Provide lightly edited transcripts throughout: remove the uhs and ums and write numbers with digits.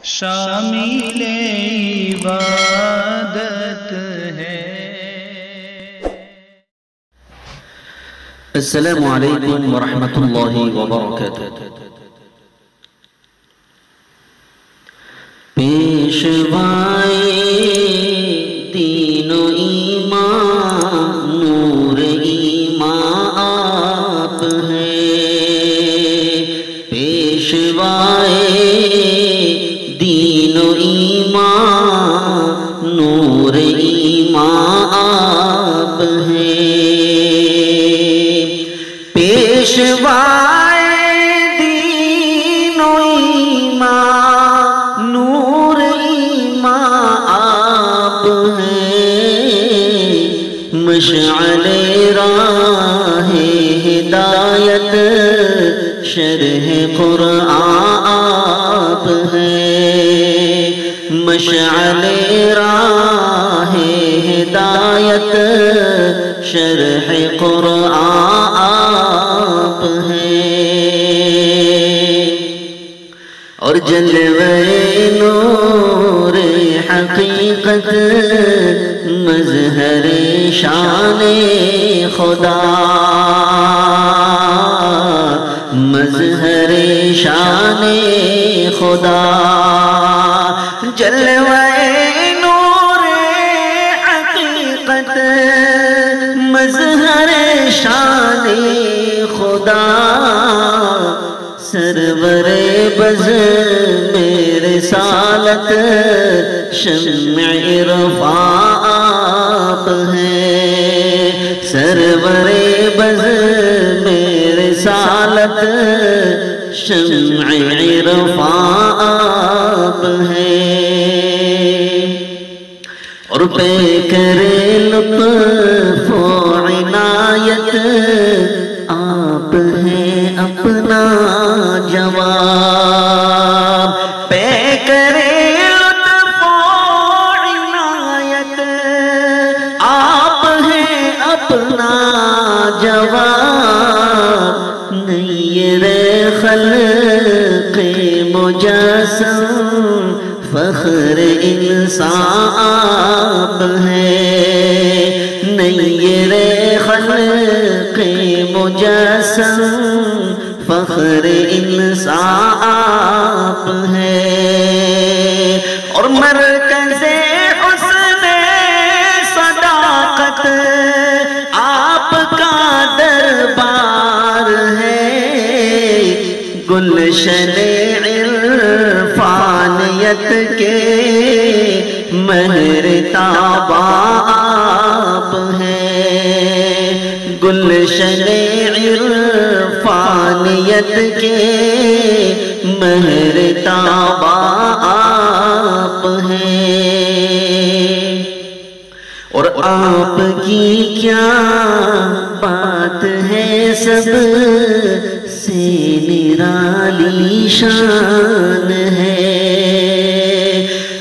شامل عبادت ہے۔ السلام علیکم ورحمۃ اللہ وبرکاتہ۔ پیشوائے دین و ایمان نور ایمان آپ ہیں، پیشوائے دین و ایمان نور ایمان آپ ہیں، پیشوائے دین و ایمان نور ایمان آپ ہیں، مشعل راہ ہدایت شرح قرآن آپ ہیں، مشعل راہ ہدایت شرح قرآن آپ ہیں، اور جلوہ نور حقیقت مظہر شان خدا، مظہر شان خدا، جلوہ نور حقیقت مظہر شان خدا، سرور بز میں رسالت شمع عرفان آپ ہیں، سرور بز میں رسالت شمع عرفان آپ ہیں، اور پیکر لطف و عنایت آپ ہیں اپنا جواب، پیکر لطف و عنایت آپ ہیں اپنا جواب، نیر خلق مجسم فخر انسان آپ ہیں، نیر خلق مجسم فخر انسان آپ ہیں، اور مرکز حسن صداقت آپ کا دربار ہے، گلشن عرفانیت کے مہر تابہ آپ ہیں، گلشن عرفانیت کے مہر تابہ آپ ہیں، اور آپ کی کیا بات ہے سب سے نرالی شان ہے،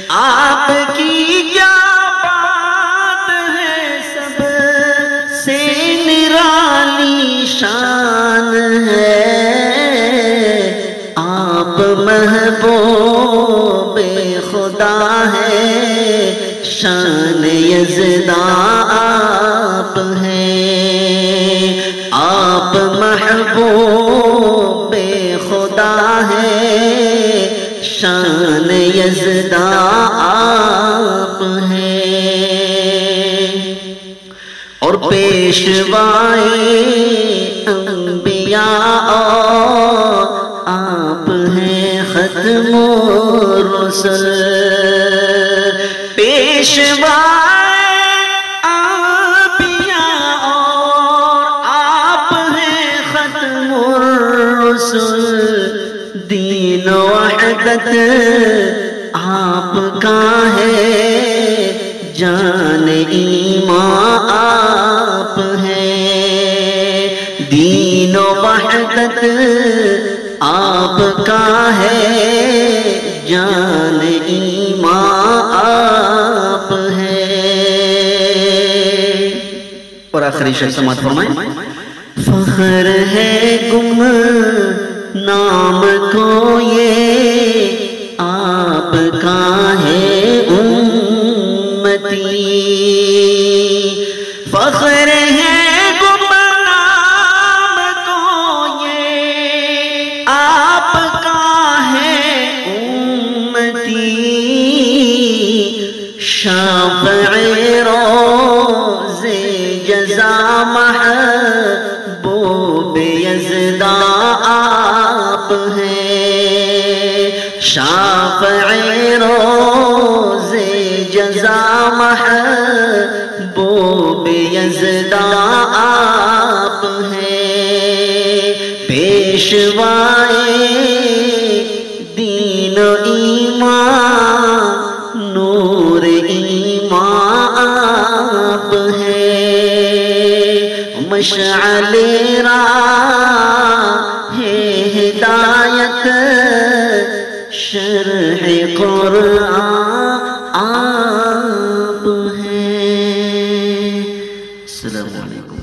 آپ کی کیا بات ہے سب سے نرالی شان ہے، آپ محبوب خدا ہے، شان یزداں آپ ہیں، آپ محبوب خدا ہے، شان یزداں آپ ہیں، اور پیشوائے انبیاء آپ ہیں ختم الرسل، پیشوائے انبیاء اور آپ ہیں ختم الرسل، دین و وحدت آپ کا ہے، جان ایمان آپ ہیں، دین و وحدت آپ کا ہے، جان ایمان آپ ہیں، اور آخری شخص سماعت فرمائیں، فخر ہے گم نام کو یہ آپ کا ہے امتی، فخر ہے گمنام کو یہ آپ کا ہے امتی، شافع روز جزا محبوب یزداں آپ ہیں، شافع روز جزا محبوب یزداں آپ ہیں، پیشوائے دین و ایمان نور ایمان آپ ہیں، مشعل راہ ہدایت شرح قرآن آپ ہیں۔ السلام علیکم۔